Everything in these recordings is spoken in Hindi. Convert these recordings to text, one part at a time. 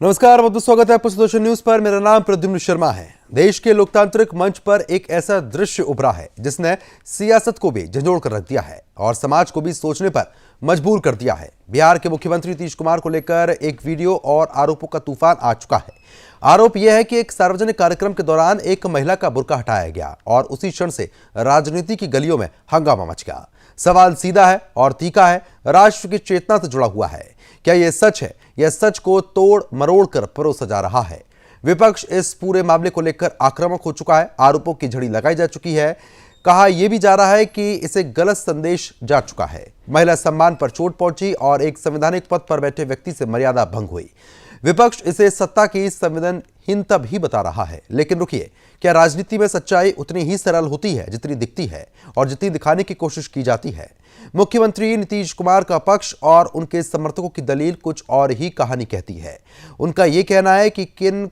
नमस्कार, बहुत स्वागत है आपका संतोषन न्यूज पर। मेरा नाम प्रद्युम्न शर्मा है। देश के लोकतांत्रिक मंच पर एक ऐसा दृश्य उभरा है जिसने सियासत को भी झंझोड़ कर रख दिया है और समाज को भी सोचने पर मजबूर कर दिया है। बिहार के मुख्यमंत्री नीतीश कुमार को लेकर एक वीडियो और आरोपों का तूफान आ चुका है। आरोप यह है कि एक सार्वजनिक कार्यक्रम के दौरान एक महिला का बुर्का हटाया गया और उसी क्षण से राजनीति की गलियों में हंगामा मच गया। सवाल सीधा है और तीखा है, राष्ट्र की चेतना से जुड़ा हुआ है। क्या यह सच है? यह सच को तोड़ मरोड़ कर परोसा जा रहा है। विपक्ष इस पूरे मामले को लेकर आक्रामक हो चुका है। आरोपों की झड़ी लगाई जा चुकी है। कहा यह भी जा रहा है कि इसे गलत संदेश जा चुका है। महिला सम्मान पर चोट पहुंची और एक संवैधानिक पद पर बैठे व्यक्ति से मर्यादा भंग हुई। विपक्ष इसे सत्ता की संवेदनहीनता भी बता रहा है। लेकिन रुकिए, क्या राजनीति में सच्चाई उतनी ही सरल होती है जितनी दिखती है और जितनी दिखाने की कोशिश की जाती है? मुख्यमंत्री नीतीश कुमार का पक्ष और उनके समर्थकों की दलील कुछ और ही कहानी कहती है। उनका यह कहना है कि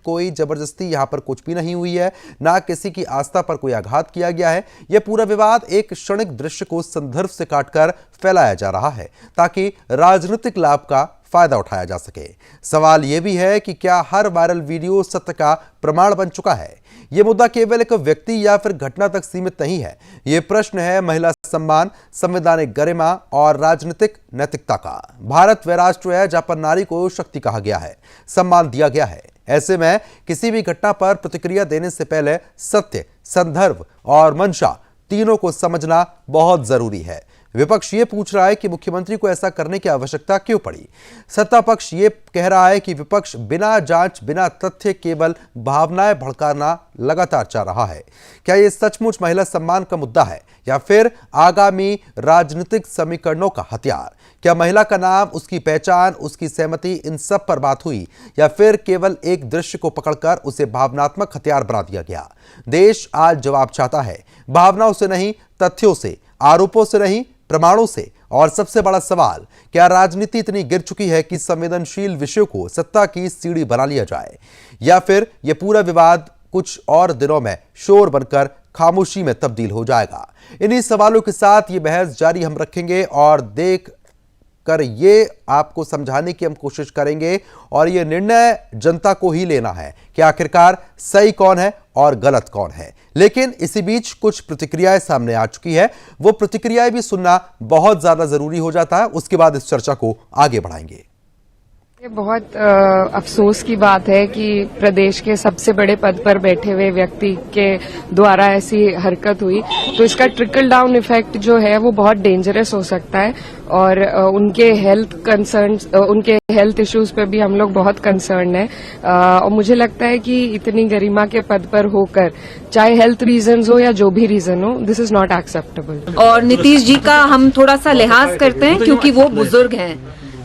कोई जबरदस्ती यहां पर कुछ भी नहीं हुई है, ना किसी की आस्था पर कोई आघात किया गया है। यह पूरा विवाद एक क्षणिक दृश्य को संदर्भ से काटकर फैलाया जा रहा है ताकि राजनीतिक लाभ का फायदा उठाया जा सके। सवाल यह भी है कि क्या हर वायरल वीडियो सत्य का प्रमाण बन चुका है? यह मुद्दा केवल एक व्यक्ति या फिर घटना तक सीमित नहीं है। यह प्रश्न है महिला सम्मान, संवैधानिक गरिमा और राजनीतिक नैतिकता का। भारत वह राष्ट्र है जहां पर नारी को शक्ति कहा गया है, सम्मान दिया गया है। ऐसे में किसी भी घटना पर प्रतिक्रिया देने से पहले सत्य, संदर्भ और मंशा तीनों को समझना बहुत जरूरी है। विपक्ष ये पूछ रहा है कि मुख्यमंत्री को ऐसा करने की आवश्यकता क्यों पड़ी। सत्ता पक्ष ये कह रहा है कि विपक्ष बिना जांच, बिना तथ्य, केवल भावनाएं भड़काना लगातार चाह रहा है। क्या ये सचमुच महिला सम्मान का मुद्दा है या फिर आगामी राजनीतिक समीकरणों का हथियार? क्या महिला का नाम, उसकी पहचान, उसकी सहमति, इन सब पर बात हुई या फिर केवल एक दृश्य को पकड़कर उसे भावनात्मक हथियार बना दिया गया? देश आज जवाब चाहता है, भावनाओं से नहीं, तथ्यों से, आरोपों से नहीं, प्रमाणों से। और सबसे बड़ा सवाल, क्या राजनीति इतनी गिर चुकी है कि संवेदनशील विषयों को सत्ता की सीढ़ी बना लिया जाए, या फिर यह पूरा विवाद कुछ और दिनों में शोर बनकर खामोशी में तब्दील हो जाएगा? इन्हीं सवालों के साथ ये बहस जारी हम रखेंगे और देख कर ये आपको समझाने की हम कोशिश करेंगे और ये निर्णय जनता को ही लेना है कि आखिरकार सही कौन है और गलत कौन है। लेकिन इसी बीच कुछ प्रतिक्रियाएं सामने आ चुकी है। वो प्रतिक्रियाएं भी सुनना बहुत ज्यादा जरूरी हो जाता है। उसके बाद इस चर्चा को आगे बढ़ाएंगे। ये बहुत अफसोस की बात है कि प्रदेश के सबसे बड़े पद पर बैठे हुए व्यक्ति के द्वारा ऐसी हरकत हुई, तो इसका ट्रिकल डाउन इफेक्ट जो है वो बहुत डेंजरस हो सकता है और उनके हेल्थ इश्यूज पे भी हम लोग बहुत कंसर्न है। और मुझे लगता है कि इतनी गरिमा के पद पर होकर, चाहे हेल्थ रीजंस हो या जो भी रीजन हो, दिस इज नॉट एक्सेप्टेबल। और नीतीश जी का हम थोड़ा सा लिहाज करते हैं क्योंकि वो बुजुर्ग हैं,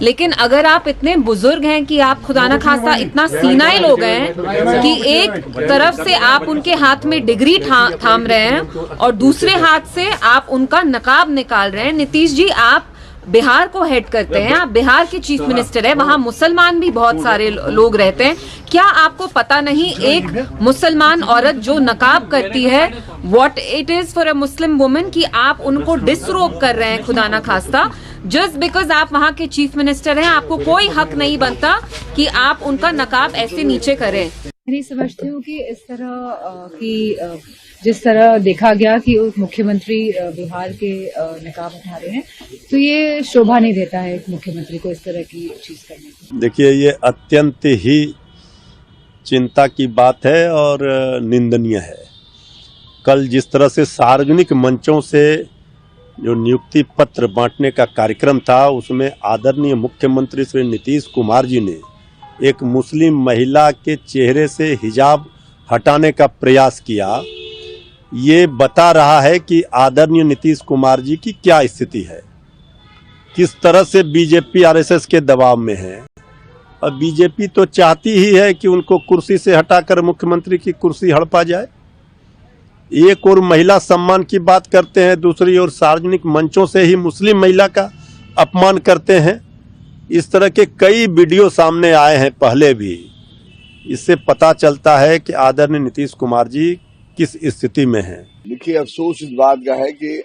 लेकिन अगर आप इतने बुजुर्ग हैं कि आप खुदा न खास्ता इतना सीनाइल हो गए हैं कि एक तरफ से आप उनके हाथ में डिग्री थाम रहे हैं और दूसरे हाथ से आप उनका नकाब निकाल रहे हैं। नीतीश जी, आप बिहार को हेड करते हैं, आप बिहार के चीफ मिनिस्टर हैं, वहां मुसलमान भी बहुत सारे लोग रहते हैं। क्या आपको पता नहीं एक मुसलमान औरत जो नकाब करती है, what it is for a Muslim woman, कि आप उनको डिसरोब कर रहे हैं खुदा ना खास्ता? जस्ट बिकॉज आप वहां के चीफ मिनिस्टर हैं, आपको कोई हक नहीं बनता कि आप उनका नकाब ऐसे नीचे करें। मैं नहीं समझती हूँ कि इस तरह की जिस तरह देखा गया कि मुख्यमंत्री बिहार के नकाब उठा रहे हैं, तो ये शोभा नहीं देता है मुख्यमंत्री को इस तरह की चीज करने की। देखिए, ये अत्यंत ही चिंता की बात है और निंदनीय है। कल जिस तरह से सार्वजनिक मंचों से जो नियुक्ति पत्र बांटने का कार्यक्रम था, उसमें आदरणीय मुख्यमंत्री श्री नीतीश कुमार जी ने एक मुस्लिम महिला के चेहरे से हिजाब हटाने का प्रयास किया। ये बता रहा है कि आदरणीय नीतीश कुमार जी की क्या स्थिति है, किस तरह से बीजेपी आरएसएस के दबाव में है। और बीजेपी तो चाहती ही है कि उनको कुर्सी से हटाकर मुख्यमंत्री की कुर्सी हड़पा जाए। एक और महिला सम्मान की बात करते हैं, दूसरी ओर सार्वजनिक मंचों से ही मुस्लिम महिला का अपमान करते हैं। इस तरह के कई वीडियो सामने आए हैं पहले भी। इससे पता चलता है कि आदरणीय नीतीश कुमार जी किस स्थिति में हैं। देखिए, अफसोस इस बात का है कि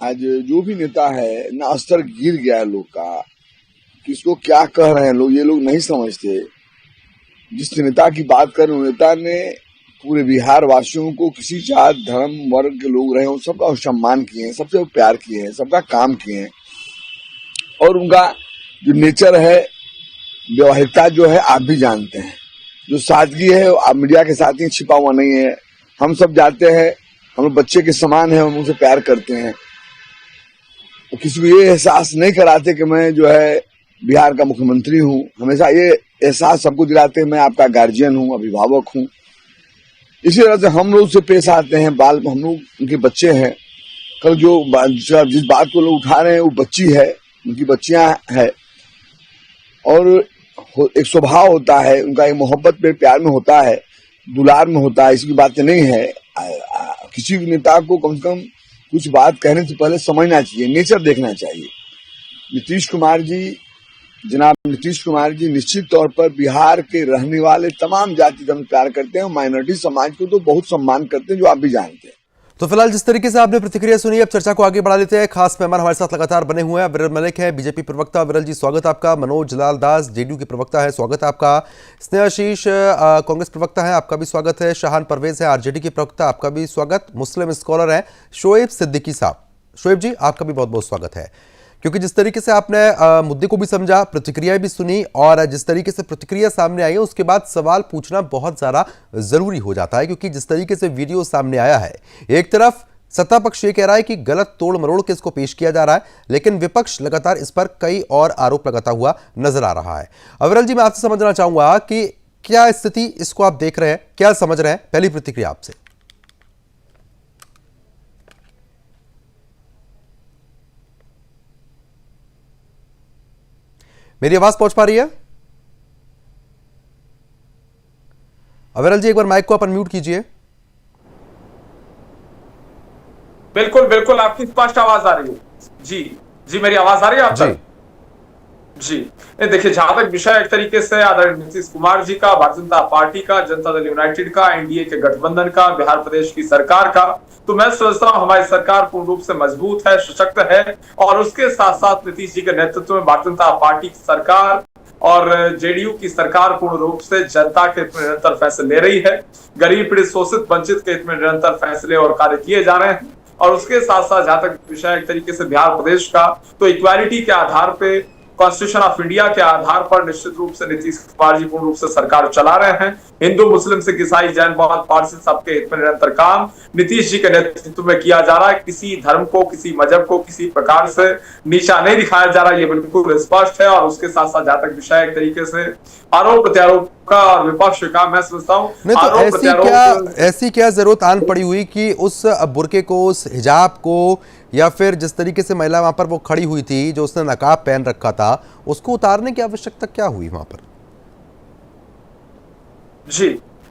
आज जो भी नेता है ना, स्तर गिर गया है लोग का। किसको क्या कह रहे हैं लोग, ये लोग नहीं समझते। जिस नेता की बात कर रहे हैं, नेता ने पूरे बिहार वासियों को, किसी जात धर्म वर्ग के लोग रहे हो, सबका सम्मान किए हैं, सबसे प्यार किए हैं, सबका काम किए हैं। और उनका जो नेचर है, व्यवहारिकता जो है, आप भी जानते हैं। जो सादगी है आप मीडिया के साथ ही छिपा हुआ नहीं है। हम सब जाते हैं, हम लोग बच्चे के समान है, हम उनसे प्यार करते हैं। तो किसी को ये एहसास नहीं कराते कि मैं जो है बिहार का मुख्यमंत्री हूँ। हमेशा ये एहसास सबको दिलाते हैं मैं आपका गार्जियन हूँ, अभिभावक हूँ। इसी तरह से हम लोग से पेश आते हैं। हम लोग उनके बच्चे हैं। कल जिस बात को लोग उठा रहे हैं वो बच्ची है, उनकी बच्चियां है। और एक स्वभाव होता है उनका, एक मोहब्बत में, प्यार में होता है, दुलार में होता है। इसकी बातें नहीं है। किसी भी नेता को कम से कम कुछ बात कहने से पहले समझना चाहिए, नेचर देखना चाहिए। जनाब नीतीश कुमार जी निश्चित तौर पर बिहार के रहने वाले तमाम जाति धर्म प्यार करते हैं, माइनॉरिटी समाज को तो बहुत सम्मान करते हैं, जो आप भी जानते हैं। तो फिलहाल जिस तरीके से आपने प्रतिक्रिया सुनी, अब चर्चा को आगे बढ़ा लेते हैं। खास मेहमान हमारे साथ लगातार बने हुए हैं। विरल मलिक है, बीजेपी प्रवक्ता। विरल जी, स्वागत आपका। मनोज लाल दास, जेडीयू के प्रवक्ता है, स्वागत आपका। स्नेहाशीष, कांग्रेस प्रवक्ता है, आपका भी स्वागत है। शाहान परवेज है, आरजेडी के प्रवक्ता, आपका भी स्वागत। मुस्लिम स्कॉलर है शोएब सिद्दीकी साहब। शोएब जी, आपका भी बहुत बहुत स्वागत है। क्योंकि जिस तरीके से आपने मुद्दे को भी समझा, प्रतिक्रियाएं भी सुनी, और जिस तरीके से प्रतिक्रिया सामने आई है उसके बाद सवाल पूछना बहुत ज़्यादा ज़रूरी हो जाता है। क्योंकि जिस तरीके से वीडियो सामने आया है, एक तरफ सत्ता पक्ष ये कह रहा है कि गलत तोड़ मरोड़ के इसको पेश किया जा रहा है, लेकिन विपक्ष लगातार इस पर कई और आरोप लगाता हुआ नजर आ रहा है। अविरल जी, मैं आपसे समझना चाहूंगा कि क्या स्थिति, इसको आप देख रहे हैं, क्या समझ रहे हैं? पहली प्रतिक्रिया आपसे। मेरी आवाज पहुंच पा रही है? अविरल जी, एक बार माइक को आप अनम्यूट कीजिए। बिल्कुल बिल्कुल, आपकी स्पष्ट आवाज आ रही है। जी जी, मेरी आवाज आ रही है आप तक? जी, देखिए, जहां तक विषय एक तरीके से आदरणीय नीतीश कुमार जी का, भारतीय जनता पार्टी का, जनता दल यूनाइटेड का, एनडीए के गठबंधन का, बिहार प्रदेश की सरकार का, तो मैं समझता हूं हमारी सरकार पूर्ण रूप से मजबूत है, सशक्त है। और उसके साथ साथ नीतीश जी के नेतृत्व में भारतीय जनता पार्टी की सरकार और जेडीयू की सरकार पूर्ण रूप से जनता के हित में निरंतर फैसले ले रही है। गरीब, पीड़ित, शोषित, वंचित के हित में निरंतर फैसले और कार्य किए जा रहे हैं। और उसके साथ साथ जहां तक विषय एक तरीके से बिहार प्रदेश का, तो इक्वालिटी के आधार पे, कॉन्स्टिट्यूशन ऑफ इंडिया के आधार पर निश्चित रूप से नीतीश कुमार जी पूर्ण रूप से सरकार चला रहे हैं। हिंदू, मुस्लिम, सिख, ईसाई, जैन, बौद्ध, पारसी, सबके हित में निरंतर काम नीतीश जी के नेतृत्व में किया जा रहा है। किसी धर्म को, किसी मजहब को किसी प्रकार से नीचा नहीं दिखाया जा रहा, ये बिल्कुल स्पष्ट है। और उसके साथ साथ जहां तक विषय एक तरीके से आरोप प्रत्यारोप का और विपक्ष का, मैं समझता हूँ ऐसी क्या जरूरत आन पड़ी हुई कि उस बुर्के को, उस हिजाब को, या फिर जिस तरीके से महिला वहां पर वो खड़ी हुई थी, जो उसने नकाब पहन रखा था, उसको उतारने की आवश्यकता क्या हुई वहां पर? जी,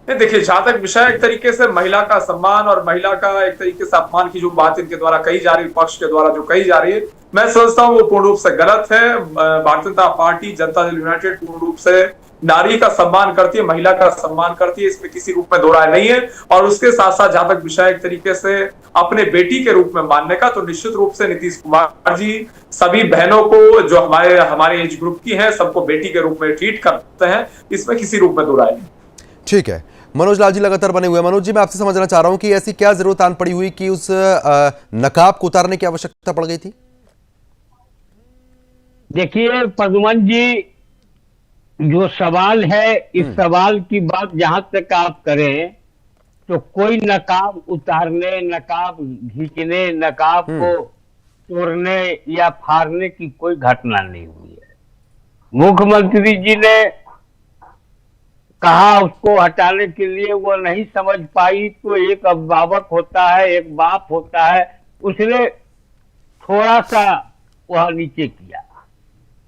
देखिए, जहां तक विषय एक तरीके से महिला का सम्मान और महिला का एक तरीके से अपमान की जो बात इनके द्वारा कही जा रही है, पक्ष के द्वारा जो कही जा रही है, मैं समझता हूँ वो पूर्ण रूप से गलत है। भारतीय जनता पार्टी, जनता दल यूनाइटेड पूर्ण रूप से नारी का सम्मान करती है, महिला का सम्मान करती है, इसमें किसी रूप में दो राय नहीं है। और उसके साथ साथ जहां तक विषय एक तरीके से अपने बेटी के रूप में मानने का, तो निश्चित रूप से नीतीश कुमार जी सभी बहनों को, जो हमारे एज ग्रुप की हैं, सबको बेटी के रूप में ट्रीट करते हैं, इसमें किसी रूप में दो राय नहीं। ठीक है, मनोज लाल जी लगातार बने हुए। मनोज जी, मैं आपसे समझना चाह रहा हूं कि ऐसी क्या जरूरत आन पड़ी हुई कि उस नकाब को उतारने की आवश्यकता पड़ गई थी? देखिए प्रद्युमन जी, जो सवाल है, इस सवाल की बात जहां तक आप करें, तो कोई नकाब उतारने, नकाब खींचने, नकाब को तोड़ने या फाड़ने की कोई घटना नहीं हुई है। मुख्यमंत्री जी ने कहा उसको हटाने के लिए, वो नहीं समझ पाई, तो एक अभिभावक होता है, एक बाप होता है, उसने थोड़ा सा वह नीचे किया।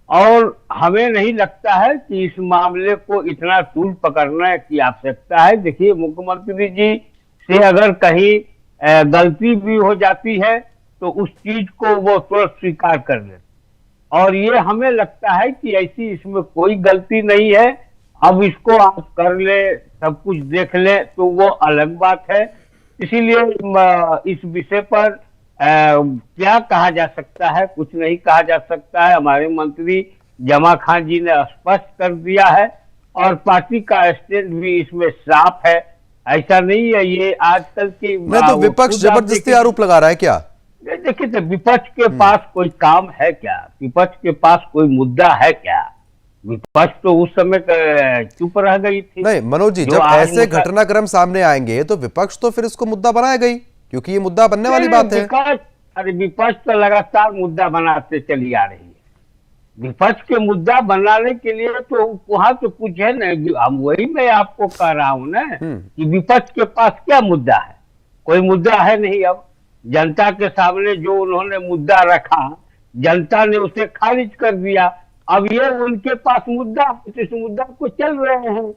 और हमें नहीं लगता है कि इस मामले को इतना तूल पकड़ने की आवश्यकता है। देखिए, मुख्यमंत्री जी से अगर कहीं गलती भी हो जाती है तो उस चीज को वो तुरंत स्वीकार कर लेते, और ये हमें लगता है कि ऐसी इसमें कोई गलती नहीं है। अब इसको आप कर ले, सब कुछ देख ले, तो वो अलग बात है। इसीलिए इस विषय पर क्या कहा जा सकता है? कुछ नहीं कहा जा सकता है। हमारे मंत्री जमा खान जी ने स्पष्ट कर दिया है और पार्टी का स्टैंड भी इसमें साफ है। ऐसा नहीं है ये आजकल की नहीं तो विपक्ष जबरदस्ती आरोप लगा रहा है क्या? देखिए तो विपक्ष के पास कोई काम है क्या? विपक्ष के पास कोई मुद्दा है क्या? विपक्ष तो उस समय चुप रह गई थी। नहीं मनोज जी, जब ऐसे घटनाक्रम सामने आएंगे तो विपक्ष तो फिर इसको मुद्दा बनाएगा ही, क्योंकि ये मुद्दा बनने वाली बात है। अरे विपक्ष तो लगातार मुद्दा बनाते चली आ रही है। विपक्ष के मुद्दा बनाने के लिए तो वहां तो कुछ है ना, हम वही मैं आपको कह रहा हूं ना कि विपक्ष के पास क्या मुद्दा है? कोई मुद्दा है नहीं। अब जनता के सामने जो उन्होंने मुद्दा रखा, जनता ने उसे खारिज कर दिया। अब ये उनके पास मुद्दा, इस मुद्दा को चल रहे हैं।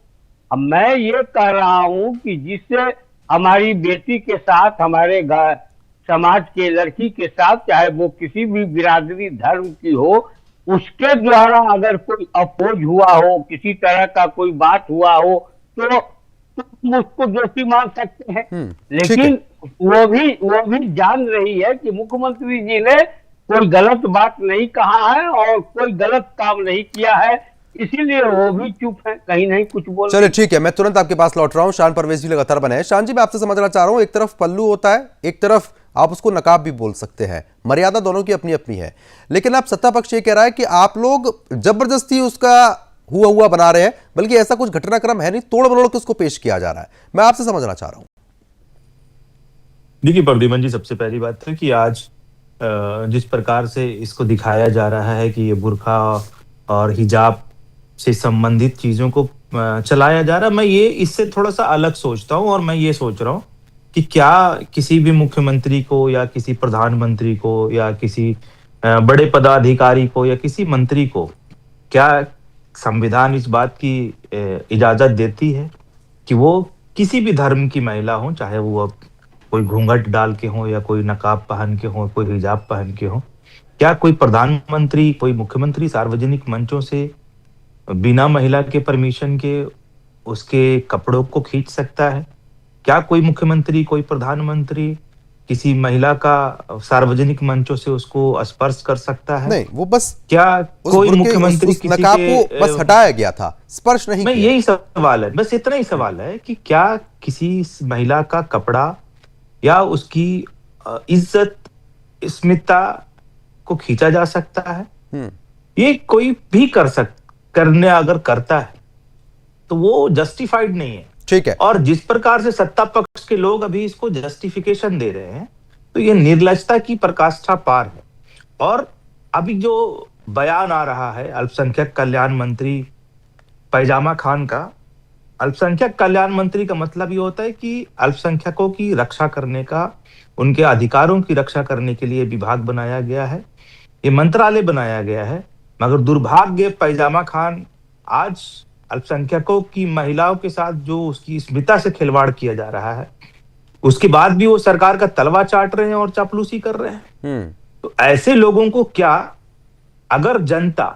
अब मैं ये कह रहा हूं कि जिससे हमारी बेटी के साथ, हमारे समाज के लड़की के साथ, चाहे वो किसी भी बिरादरी धर्म की हो, उसके द्वारा अगर कोई अपोज हुआ हो, किसी तरह का कोई बात हुआ हो, तो उसको दोषी मान सकते हैं। लेकिन वो भी जान रही है कि मुख्यमंत्री जी ने कोई गलत बात नहीं कहा है और कोई गलत काम नहीं किया है, इसीलिए वो भी चुप है, कहीं नहीं कुछ बोल। चलिए ठीक है, मैं तुरंत आपके पास लौट रहा हूं। शान परवेज जी लगातार बने हैं। शान जी, मैं आपसे समझना चाह रहा हूं, एक तरफ पल्लू होता है, एक तरफ आप उसको नकाब भी बोल सकते हैं, मर्यादा दोनों की अपनी अपनी है, लेकिन आप सत्ता पक्ष ये कह रहा है कि आप लोग जबरदस्ती उसका हुआ बना रहे हैं, बल्कि ऐसा कुछ घटनाक्रम है नहीं, तोड़ मरोड़ के उसको पेश किया जा रहा है। मैं आपसे समझना चाह रहा हूं। देखिए प्रद्युमन जी, सबसे पहली बात है कि आज जिस प्रकार से इसको दिखाया जा रहा है कि ये बुर्का और हिजाब से संबंधित चीजों को चलाया जा रहा है, मैं ये इससे थोड़ा सा अलग सोचता हूं। और मैं ये सोच रहा हूं कि क्या किसी भी मुख्यमंत्री को या किसी प्रधानमंत्री को या किसी बड़े पदाधिकारी को या किसी मंत्री को क्या संविधान इस बात की इजाजत देती है कि वो किसी भी धर्म की महिला हो, चाहे वो कोई घूंघट डाल के हो या कोई नकाब पहन के हो, कोई हिजाब पहन के हो, क्या कोई प्रधानमंत्री, कोई मुख्यमंत्री सार्वजनिक मंचों से बिना महिला के परमिशन के उसके कपड़ों को खींच सकता है? क्या कोई मुख्यमंत्री, कोई प्रधानमंत्री किसी महिला का सार्वजनिक मंचों से उसको स्पर्श कर सकता है? नहीं, वो बस क्या कोई मुख्यमंत्री उस नकाब को बस हटाया गया था, स्पर्श नहीं किया। यही सवाल है, बस इतना ही सवाल है कि क्या किसी महिला का कपड़ा या उसकी इज्जत, स्मिता को खींचा जा सकता है? ये कोई भी करने अगर करता है तो वो जस्टिफाइड नहीं है। ठीक है। और जिस प्रकार से सत्ता पक्ष के लोग अभी इसको जस्टिफिकेशन दे रहे हैं, तो ये निर्लजता की पराकाष्ठा पार है। और अभी जो बयान आ रहा है अल्पसंख्यक कल्याण मंत्री पैजामा खान का, अल्पसंख्यक कल्याण मंत्री का मतलब ये होता है कि अल्पसंख्यकों की रक्षा करने का, उनके अधिकारों की रक्षा करने के लिए विभाग बनाया गया है, ये मंत्रालय बनाया गया है। मगर दुर्भाग्य पैजामा खान आज अल्पसंख्यकों की महिलाओं के साथ जो उसकी स्मिता से खिलवाड़ किया जा रहा है, उसके बाद भी वो सरकार का तलवा चाट रहे हैं और चापलूसी कर रहे हैं। तो ऐसे लोगों को क्या, अगर जनता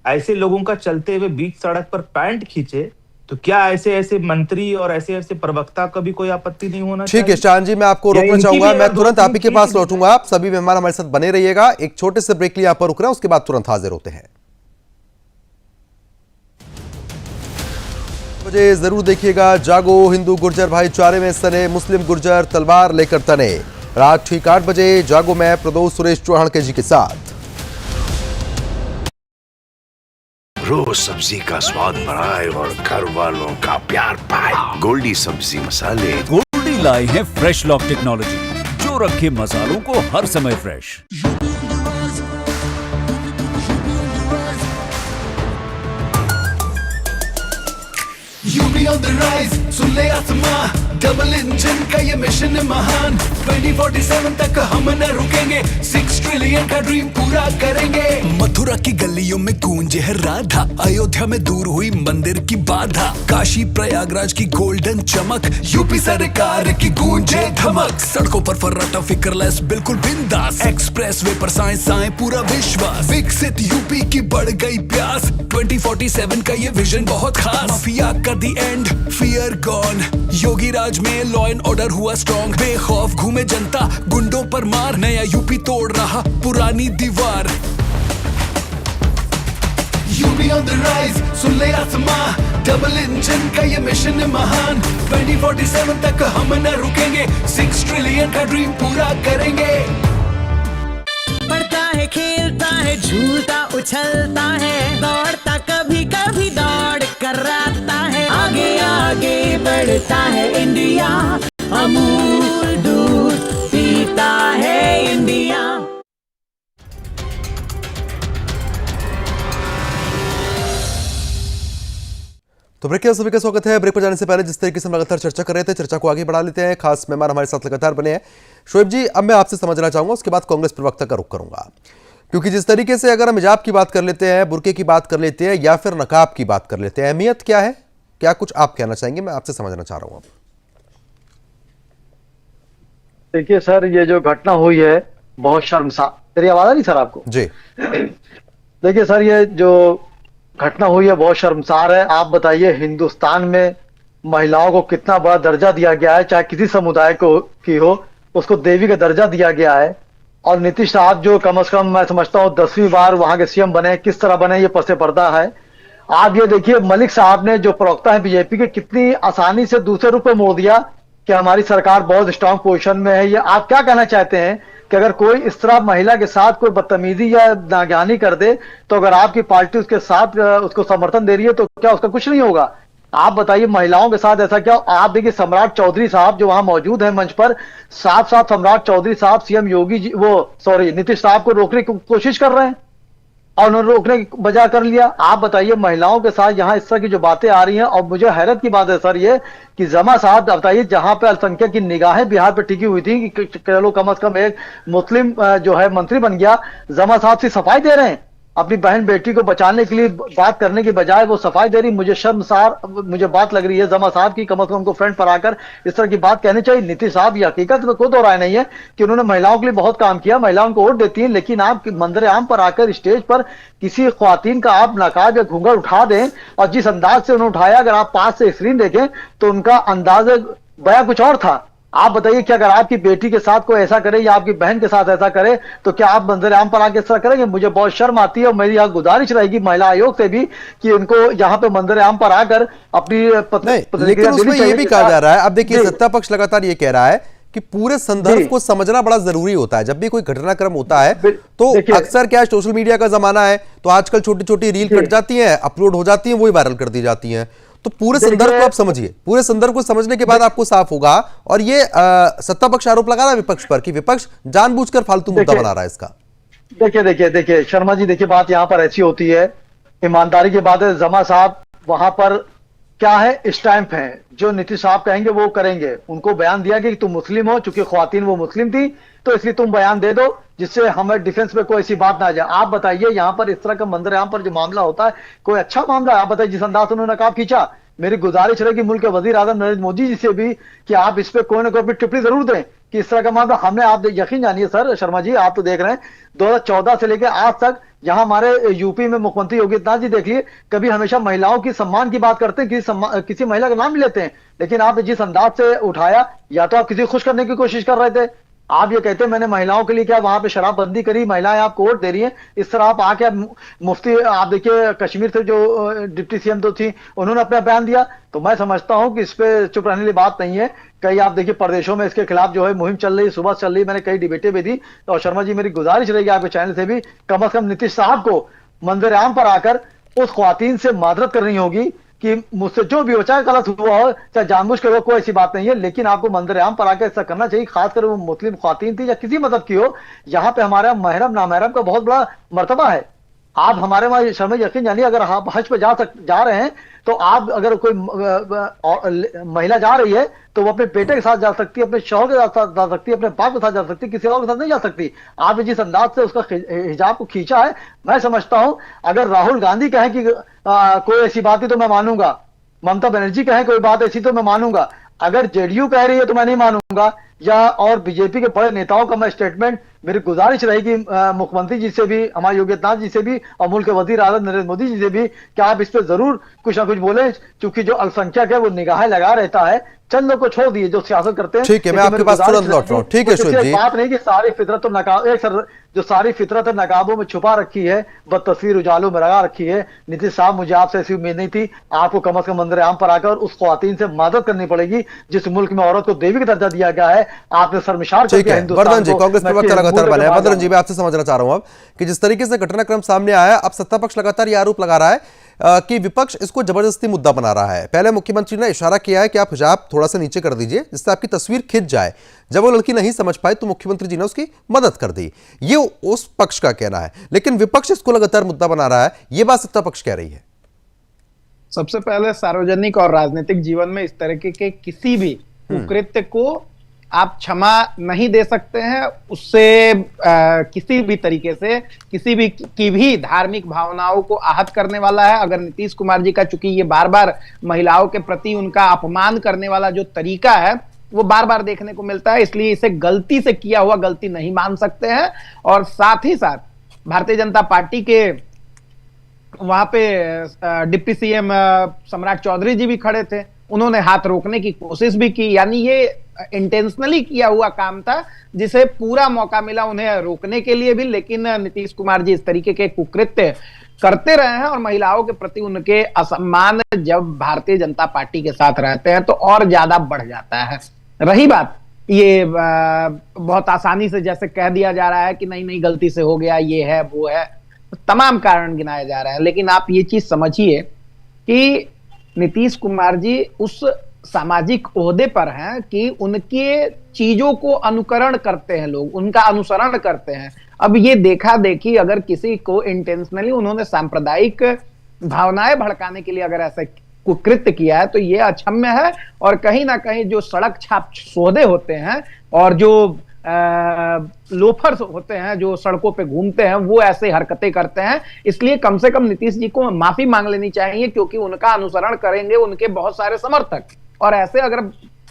ऐसे लोगों का चलते हुए बीच सड़क पर पैंट खींचे, तो क्या ऐसे मंत्री और ऐसे प्रवक्ता का भी कोई आपत्ति नहीं होना चाहिए? ठीक है शान जी, मैं आपको रोकना चाहूंगा, मैं तुरंत आप ही के पास लौटूंगा। आप सभी मेहमान हमारे साथ बने रहिएगा। एक छोटे से ब्रेक लिए यहाँ पर रुक रहे हैं, उसके बाद तुरंत हाजिर होते हैं। मुझे जरूर देखिएगा जागो हिंदू गुर्जर भाईचारे में सने मुस्लिम गुर्जर तलवार लेकर तने। रात ठीक 8 बजे जागो में प्रदोष सुरेश चौहान के जी के साथ। रोज सब्जी का स्वाद बढ़ाए और घर वालों का प्यार पाए, गोल्डी सब्जी मसाले। गोल्डी लाए हैं फ्रेश लॉक टेक्नोलॉजी, जो रखे मसालों को हर समय fresh. UP on the rise, सुन ले आसमां, डबल इंजन का ये मिशन है महान। 2047 तक हम न रुकेंगे, 6 ट्रिलियन का ड्रीम पूरा करेंगे। मथुरा की गलियों में गूंजे है राधा, अयोध्या में दूर हुई मंदिर की बाधा, काशी प्रयागराज की गोल्डन चमक, यूपी सरकार की गूंजे धमक। सड़कों पर फर्राटा फिक्रलेस बिल्कुल बिंदास, एक्सप्रेस वे पर साइंस आए पूरा विश्वास। विकसित यूपी की बढ़ गई प्यास, 2047 का ये विजन बहुत खास। माफिया का दी एंड, फियर गॉन, योगी राज में लॉ एंड ऑर्डर हुआ स्ट्रॉन्ग। बेखौफ घूमे जनता, गुंडों पर मार, नया यूपी तोड़ रहा पुरानी दीवार। यूपी ऑन द राइज, सुन ले आसमां, डबल इंजन का ये मिशन है महान। 2047 तक हम न रुकेंगे, 6 ट्रिलियन का ड्रीम पूरा करेंगे। पढ़ता है, खेलता है, झूलता उछलता है, दौड़ता कभी कभी दौड़ कराता है, आगे आगे बढ़ता है इंडिया, अमूल दूध पीता है इंडिया। तो ब्रेक के सभी का स्वागत है। ब्रेक पर जाने से पहले जिस तरीके से हम लगातार चर्चा कर रहे थे, चर्चा को आगे बढ़ा लेते हैं। खास मेहमान हमारे साथ लगातार बने हैं शोएब जी। अब मैं आपसे समझना चाहूंगा, उसके बाद कांग्रेस प्रवक्ता का रुख करूंगा, क्योंकि जिस तरीके से अगर हम हिजाब की बात कर लेते हैं, बुर्के की बात कर लेते हैं या फिर नकाब की बात कर लेते हैं, अहमियत क्या है, क्या कुछ आप कहना चाहेंगे? मैं आपसे समझना चाह रहा हूं। देखिए सर, ये जो घटना हुई है बहुत शर्मसार। तेरी आवाज आ रही सर आपको? जी। देखिए सर, ये जो घटना हुई है बहुत शर्मसार है। आप बताइए, हिंदुस्तान में महिलाओं को कितना बड़ा दर्जा दिया गया है, चाहे किसी समुदाय को की हो, उसको देवी का दर्जा दिया गया है। और नीतीश साहब जो कम से कम मैं समझता हूँ 10वीं बार वहां के सीएम बने, किस तरह बने ये पसे पर्दा है। आप ये देखिए, मलिक साहब ने जो प्रवक्ता है बीजेपी के, कितनी आसानी से दूसरे रूप में मोड़ दिया कि हमारी सरकार बहुत स्ट्रांग पोजीशन में है। ये आप क्या कहना चाहते हैं कि अगर कोई इस तरह महिला के साथ कोई बदतमीजी या नागहानी कर दे, तो अगर आपकी पार्टी उसके साथ उसको समर्थन दे रही है, तो क्या उसका कुछ नहीं होगा? आप बताइए, महिलाओं के साथ ऐसा क्या? आप देखिए, सम्राट चौधरी साहब जो वहां मौजूद है मंच पर, साथ साथ सम्राट चौधरी साहब सीएम योगी जी, नीतीश साहब को रोकने की कोशिश कर रहे हैं और उन्होंने रोकने की बजाय कर लिया। आप बताइए, महिलाओं के साथ यहाँ इस तरह की जो बातें आ रही हैं। और मुझे हैरत की बात है सर ये कि जमा साहब बताइए, जहां पे अल्पसंख्यक की निगाहें बिहार पे टिकी हुई थी कि चलो कम से कम एक मुस्लिम जो है मंत्री बन गया, जमा साहब से सफाई दे रहे हैं अपनी बहन बेटी को बचाने के लिए, बात करने की बजाय वो सफाई दे रही। मुझे शर्मसार मुझे बात लग रही है जमा साहब की, कम से कम उनको फ्रेंड पर आकर इस तरह की बात कहनी चाहिए। नीतीश साहब ये हकीकत में कोई दो राय नहीं है कि उन्होंने महिलाओं के लिए बहुत काम किया, महिलाओं को वोट देती हैं, लेकिन आप मंदिर आम पर आकर स्टेज पर किसी ख्वातीन का आप नकाब या घूंघट उठा दें, और जिस अंदाज से उन्होंने उठाया, अगर आप पास से स्क्रीन देखें तो उनका अंदाज बया कुछ और था। आप बताइए कि अगर आपकी बेटी के साथ कोई ऐसा करे या आपकी बहन के साथ ऐसा करे, तो क्या आप मंजर आम पर आके इस तरह करेंगे? मुझे बहुत शर्म आती है और मेरी यहाँ गुजारिश रहेगी महिला आयोग से भी कि उनको यहाँ पे मंजर आम पर आकर अपनी लेकिन उसमें ये भी कहा जा रहा है, अब देखिए सत्ता पक्ष लगातार ये कह रहा है कि पूरे संदर्भ को समझना बड़ा जरूरी होता है। जब भी कोई घटनाक्रम होता है तो अक्सर क्या सोशल मीडिया का जमाना है, तो आजकल छोटी छोटी रील कट जाती है, अपलोड हो जाती है, वही वायरल कर दी जाती है। तो पूरे संदर्भ को आप समझिए, पूरे संदर्भ को समझने के बाद आपको साफ होगा। और ये सत्ता पक्ष आरोप लगा रहा है विपक्ष पर कि विपक्ष जानबूझकर फालतू मुद्दा बना रहा है इसका। देखिए शर्मा जी, देखिए बात यहाँ पर ऐसी होती है, ईमानदारी की बात है। जमा साहब वहां पर क्या है, स्टैंप है, जो नीतीश साहब कहेंगे वो करेंगे। उनको बयान दिया कि तुम मुस्लिम हो, चूंकि ख्वातीन वो मुस्लिम थी, तो इसलिए तुम बयान दे दो जिससे हमें डिफेंस में कोई ऐसी बात ना आ जाए। आप बताइए, यहाँ पर इस तरह का मंदिर यहाँ पर जो मामला होता है, कोई अच्छा मामला है? आप बताइए, जिस अंदाज से उन्होंने नकाब खींचा, मेरी गुजारिश रहेगी मुल्क के वजीर आजम नरेंद्र मोदी जी से भी कि आप इस पे कोई ना कोई अपनी टिप्पणी जरूर दें कि इस तरह का मामला हमने, आप यकीन जानिए सर शर्मा जी, आप तो देख रहे हैं 2014 से लेकर आज तक यहाँ हमारे यूपी में मुख्यमंत्री योगी आदित्यनाथ जी देखिए, कभी हमेशा महिलाओं की सम्मान की बात करते हैं, किसी महिला का नाम भी लेते हैं, लेकिन आपने जिस अंदाज से उठाया, या तो आप किसी खुश करने की कोशिश कर रहे थे, आप ये कहते हैं मैंने महिलाओं के लिए क्या वहां पे शराबबंदी करी, महिलाएं आपको वोट दे रही हैं, इस तरह आप आके मुफ्ती, आप देखिए कश्मीर से जो डिप्टी सीएम तो थी, उन्होंने अपना बयान दिया। तो मैं समझता हूं कि इस पे चुप रहने की बात नहीं है। कई आप देखिए प्रदेशों में इसके खिलाफ जो है मुहिम चल रही, सुबह चल रही, मैंने कई डिबेटें भी दी। और शर्मा जी, मेरी गुजारिश रहेगी आपके चैनल से भी, कम से कम नीतीश साहब को मंजर आम पर आकर उस ख्वातीन से मादरत करनी होगी कि मुझसे जो भी हो, चाहे गलत हुआ हो, चाहे जानबूझ कर हो, कोई ऐसी बात नहीं है, लेकिन आपको मंदिर आम पर आकर ऐसा करना चाहिए, खासकर वो मुस्लिम ख्वातीन थी या किसी मदद की हो। यहाँ पे हमारा महरम नामहरम का बहुत बड़ा मर्तबा है। आप हमारे वहां शर्मा यकीन जानिए, अगर आप हज पे जा रहे हैं, तो आप अगर कोई महिला जा रही है तो वो अपने बेटे के साथ जा सकती है, अपने शौहर के साथ जा सकती है, अपने बाप के साथ जा सकती है, किसी और के साथ नहीं जा सकती। आपने जिस अंदाज से उसका हिजाब को खींचा है, मैं समझता हूं अगर राहुल गांधी कहें कि कोई ऐसी बात है तो मैं मानूंगा, ममता बनर्जी कहें कोई बात ऐसी तो मैं मानूंगा, अगर जेडीयू कह रही है तो मैं नहीं मानूंगा, या और बीजेपी के बड़े नेताओं का मैं स्टेटमेंट, मेरी गुजारिश रहेगी मुख्यमंत्री जी से भी, हमारे योगी आदित्यनाथ जी से भी और मुल्क के वजीर आजम नरेंद्र मोदी जी से भी कि आप इस पर जरूर कुछ ना कुछ बोले, क्योंकि जो अल्पसंख्यक है वो निगाहें लगा रहता है, चंद लोग को छोड़ दिए जो सियासत करते हैं। ठीक है, मैं आपके पास तुरंत लौट रहा हूँ। ठीक है शोएब जी, बात नहीं कि सारी फितरत तो नकाब, जो सारी फितरत है नकाबों में छुपा रखी है, बदतस्वीर उजालों में लगा रखी है। नीतीश साहब, मुझे आपसे ऐसी उम्मीद नहीं थी, आपको कम से कम मंदिर आम पर आकर उस ख्वातीन से मदद करनी पड़ेगी जिस मुल्क में औरत को देवी का दर्जा दिया गया है। आपने शर्मशार कर दिया हिंदुस्तान को। वर्धन जी, कांग्रेस प्रवक्ता लगातार बने हैं। वर्धन जी, मैं आपसे समझना चाह रहा हूं अब कि जिस तरीके से घटनाक्रम सामने आया, अब सत्ता पक्ष लगातार ये आरोप लगा रहा है कि विपक्ष इसको जबरदस्ती मुद्दा बना रहा है। पहले मुख्यमंत्री ने इशारा किया है कि आप हिजाब थोड़ा सा नीचे कर दीजिए जिससे आपकी तस्वीर खिंच जाए। जब वो लड़की नहीं समझ पाई तो मुख्यमंत्री जी ने उसकी मदद कर दी। ये उस पक्ष का कहना है, लेकिन विपक्ष इसको लगातार मुद्दा बना रहा है, ये बात सत्ता पक्ष कह रही है। सबसे पहले सार्वजनिक और राजनीतिक जीवन में इस तरह के किसी भी कुकृत्य को आप क्षमा नहीं दे सकते हैं। उससे किसी भी तरीके से किसी भी की भी धार्मिक भावनाओं को आहत करने वाला है। अगर नीतीश कुमार जी का, चूंकि ये बार बार महिलाओं के प्रति उनका अपमान करने वाला जो तरीका है वो बार बार देखने को मिलता है, इसलिए इसे गलती से किया हुआ गलती नहीं मान सकते हैं। और साथ ही साथ भारतीय जनता पार्टी के वहां पे डिप्टी सीएम सम्राट चौधरी जी भी खड़े थे, उन्होंने हाथ रोकने की कोशिश भी की। यानी ये इंटेंशनली किया हुआ काम था जिसे पूरा मौका मिला उन्हें रोकने के लिए भी, लेकिन नीतीश कुमार जी इस तरीके के कुकृत्य करते रहे हैं। और महिलाओं के प्रति उनके असम्मान जब भारतीय जनता पार्टी के साथ रहते हैं तो और ज्यादा बढ़ जाता है। रही बात ये बहुत आसानी से जैसे कह दिया जा रहा है कि नहीं नहीं गलती से हो गया, ये है वो है, तमाम कारण गिनाए जा रहे हैं, लेकिन आप ये चीज समझिए कि नीतीश कुमार जी उस सामाजिक ओहदे पर हैं कि उनके चीजों को अनुकरण करते हैं लोग, उनका अनुसरण करते हैं। अब ये देखा देखी अगर किसी को इंटेंशनली उन्होंने सांप्रदायिक भावनाएं भड़काने के लिए अगर ऐसा कुकृत्य किया है तो ये अक्षम्य है। और कहीं ना कहीं जो सड़क छाप सौदे होते हैं और जो लोफर्स होते हैं जो सड़कों पे घूमते हैं वो ऐसे हरकतें करते हैं। इसलिए कम से कम नीतीश जी को माफी मांग लेनी चाहिए, क्योंकि उनका अनुसरण करेंगे उनके बहुत सारे समर्थक, और ऐसे अगर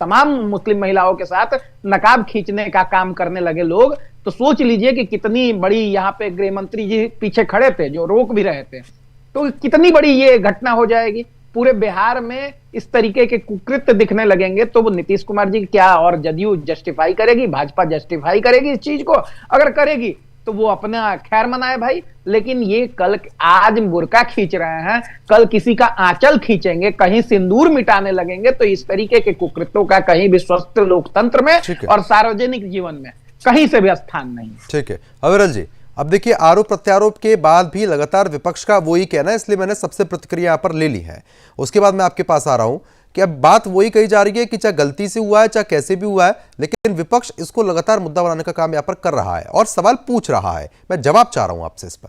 तमाम मुस्लिम महिलाओं के साथ नकाब खींचने का काम करने लगे लोग तो सोच लीजिए कि कितनी बड़ी, यहाँ पे गृह मंत्री जी पीछे खड़े थे जो रोक भी रहे थे, तो कितनी बड़ी ये घटना हो जाएगी। पूरे बिहार में इस तरीके के कुकृत्य दिखने लगेंगे तो वो नीतीश कुमार जी क्या और जदयू जस्टिफाई करेगी, भाजपा जस्टिफाई करेगी इस चीज को? अगर करेगी तो वो अपना खैर मनाए भाई, लेकिन ये कल आज बुर्का खींच रहे हैं, कल किसी का आंचल खींचेंगे, कहीं सिंदूर मिटाने लगेंगे, तो इस तरीके के कुकृत्यों का कहीं भी स्वस्थ लोकतंत्र में और सार्वजनिक जीवन में कहीं से भी स्थान नहीं। ठीक है अविरल जी, अब देखिए आरोप प्रत्यारोप के बाद भी लगातार विपक्ष का वही कहना है, इसलिए मैंने सबसे प्रतिक्रिया यहाँ पर ले ली है। उसके बाद मैं आपके पास आ रहा हूं कि अब बात वही कही जा रही है कि चाहे गलती से हुआ है चाहे कैसे भी हुआ है, लेकिन विपक्ष इसको लगातार मुद्दा बनाने का काम यहाँ पर कर रहा है और सवाल पूछ रहा है। मैं जवाब चाह रहा हूं आपसे इस पर।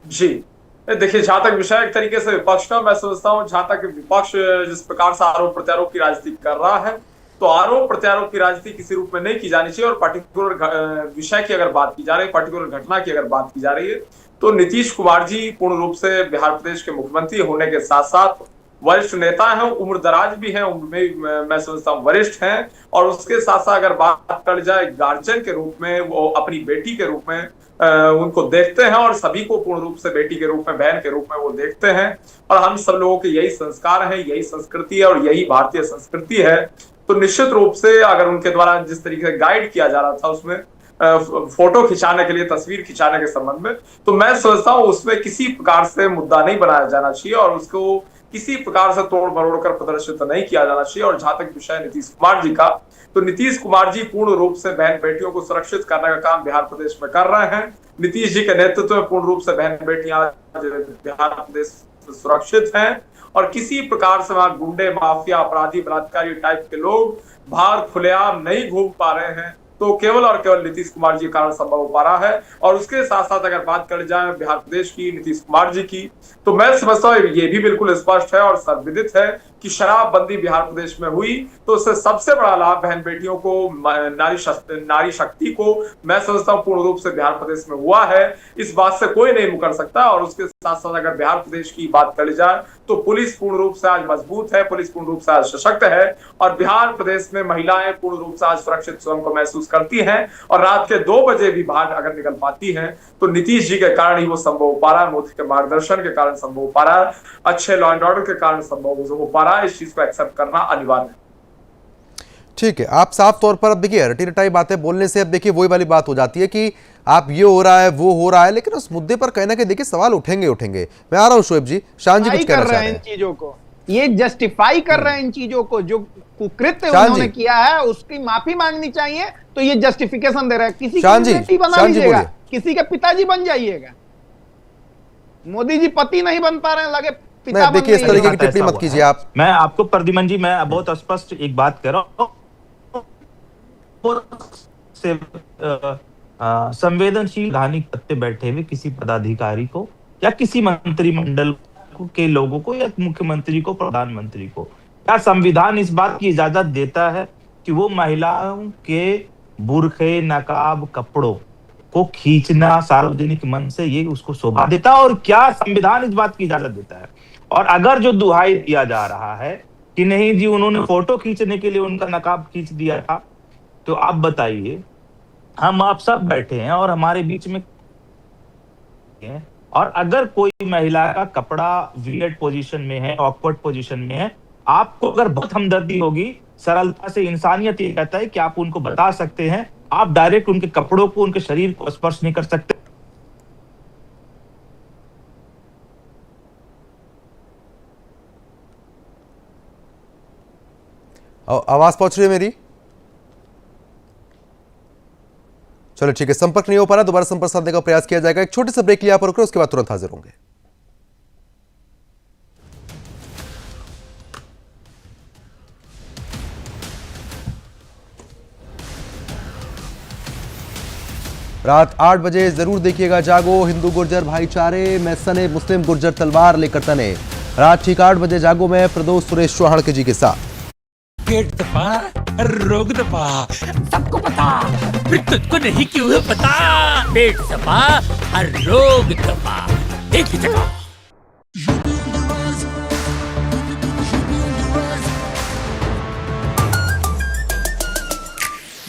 जी देखिए, जहां तक विषय एक तरीके से विपक्ष का, मैं समझता हूं जहां तक विपक्ष जिस प्रकार से आरोप प्रत्यारोप की राजनीति कर रहा है, तो आरोप प्रत्यारोप की राजनीति किसी रूप में नहीं की जानी चाहिए। और पर्टिकुलर विषय की अगर बात की जा रही है, पर्टिकुलर घटना की अगर बात की जा रही है, तो नीतीश कुमार जी पूर्ण रूप से बिहार प्रदेश के मुख्यमंत्री होने के साथ साथ वरिष्ठ नेता हैं, उम्र दराज भी हैं, उम्र में मैं समझता हूँ वरिष्ठ हैं। और उसके साथ साथ अगर बात कर जाए गार्जियन के रूप में, वो अपनी बेटी के रूप में उनको देखते हैं और सभी को पूर्ण रूप से बेटी के रूप में, बहन के रूप में वो देखते हैं। और हम सब लोगों के यही संस्कार है, यही संस्कृति है और यही भारतीय संस्कृति है। तो निश्चित रूप से अगर उनके द्वारा जिस तरीके से गाइड किया जा रहा था उसमें फोटो खिंचाने के लिए, तस्वीर खिंचाने के संबंध में, तो मैं समझता हूँ उसमें किसी प्रकार से मुद्दा नहीं बनाया जाना चाहिए और उसको किसी प्रकार से तोड़ मरोड़ कर प्रदर्शित नहीं किया जाना चाहिए। और जहां तक विषय नीतीश कुमार जी का, तो नीतीश कुमार जी पूर्ण रूप से बहन बेटियों को सुरक्षित करने का काम बिहार प्रदेश में कर रहे हैं। नीतीश जी के नेतृत्व में पूर्ण रूप से बहन बेटियां बिहार प्रदेश सुरक्षित हैं और किसी प्रकार से वहां गुंडे, माफिया, अपराधी, बलात्कारी टाइप के लोग बाहर खुलेआम नहीं घूम पा रहे हैं। तो केवल और केवल नीतीश कुमार जी के कारण संभव हो पा रहा है। और उसके साथ साथ अगर बात कर जाए बिहार प्रदेश की, नीतीश कुमार जी की, तो मैं समझता हूँ ये भी बिल्कुल स्पष्ट है और सर्वविदित है कि शराबबंदी बिहार प्रदेश में हुई तो उससे सबसे बड़ा लाभ बहन बेटियों को, नारी शक्ति को मैं समझता हूँ पूर्ण रूप से बिहार प्रदेश में हुआ है। इस बात से कोई नहीं मुकर सकता। और उसके साथ साथ अगर बिहार प्रदेश की बात करी जाए तो पुलिस पूर्ण रूप से आज मजबूत है, पुलिस पूर्ण रूप से आज सशक्त है और बिहार प्रदेश में महिलाएं पूर्ण रूप से आज सुरक्षित स्वयं को महसूस करती हैं और रात के 2 बजे भी बाहर अगर निकल पाती हैं तो नीतीश जी के कारण ही वो संभव हो पा रहा है, मोदी के मार्गदर्शन के कारण संभव हो पा रहा है, अच्छे लॉ एंड ऑर्डर के कारण संभव हो पा रहा है। इस चीज को एक्सेप्ट करना अनिवार्य है। ठीक है, आप साफ तौर पर अब देखिए रटी रटाई बातें बोलने से अब देखिए वही वाली बात हो जाती है कि आप ये हो रहा है वो हो रहा है, लेकिन उस मुद्दे पर कहीं ना कहीं देखिए सवाल उठेंगे। मैं आ रहा हूं शोएब जी, शान जी कुछ कहना चाह रहे हैं। इन चीजों को ये जस्टिफाई कर रहे हैं, इन चीजों को जो कुकृत्य उन्होंने किया है उसकी माफी मांगनी चाहिए, तो ये जस्टिफिकेशन दे रहे हैं। किसी की बेटी बना लीजिएगा, किसी के पिताजी बन जाइएगा। मोदी जी पति नहीं बन पा रहे हैं, लगे पिता बन। देखिए इस तरीके की टिप्पणी मत कीजिए आप। मैं आपको प्रद्युमन जी मैं बहुत स्पष्ट एक बात कह रहा हूँ, संवेदनशील धार्मिक पद पे बैठे हुए किसी पदाधिकारी को या किसी मंत्रिमंडल के लोगों को या मुख्यमंत्री को, प्रधानमंत्री को, क्या संविधान इस बात की इजाजत देता है कि वो महिलाओं के बुर्खे, नकाब, कपड़ों को खींचना सार्वजनिक मंच से ये उसको शोभा देता है? और क्या संविधान इस बात की इजाजत देता है? और अगर जो दुहाई दिया जा रहा है कि नहीं जी उन्होंने फोटो खींचने के लिए उनका नकाब खींच दिया था, तो आप बताइए, हम आप सब बैठे हैं और हमारे बीच में और अगर कोई महिला का कपड़ा वियर्ड पोजीशन में है, ऑकवर्ड पोजीशन में है, आपको अगर बहुत हमदर्दी होगी, सरलता से इंसानियत ये कहता है कि आप उनको बता सकते हैं, आप डायरेक्ट उनके कपड़ों को, उनके शरीर को स्पर्श नहीं कर सकते। आवाज पहुंच रही है मेरी? चलो ठीक है, संपर्क नहीं हो पा रहा, दोबारा संपर्क साधने का प्रयास किया जाएगा। एक छोटे से ब्रेक लिया पर रुक, उसके बाद तुरंत हाजिर होंगे। रात 8 बजे जरूर देखिएगा जागो, हिंदू गुर्जर भाईचारे में सने, मुस्लिम गुर्जर तलवार लेकर तने। रात ठीक 8 बजे जागो में प्रदोष सुरेश चौहान के जी के साथ। पेट दबा, रोग दबा, सबको पता, फिर तुझको नहीं क्यों है पता? पेट दबा, रोग दबा, एक ही जगह।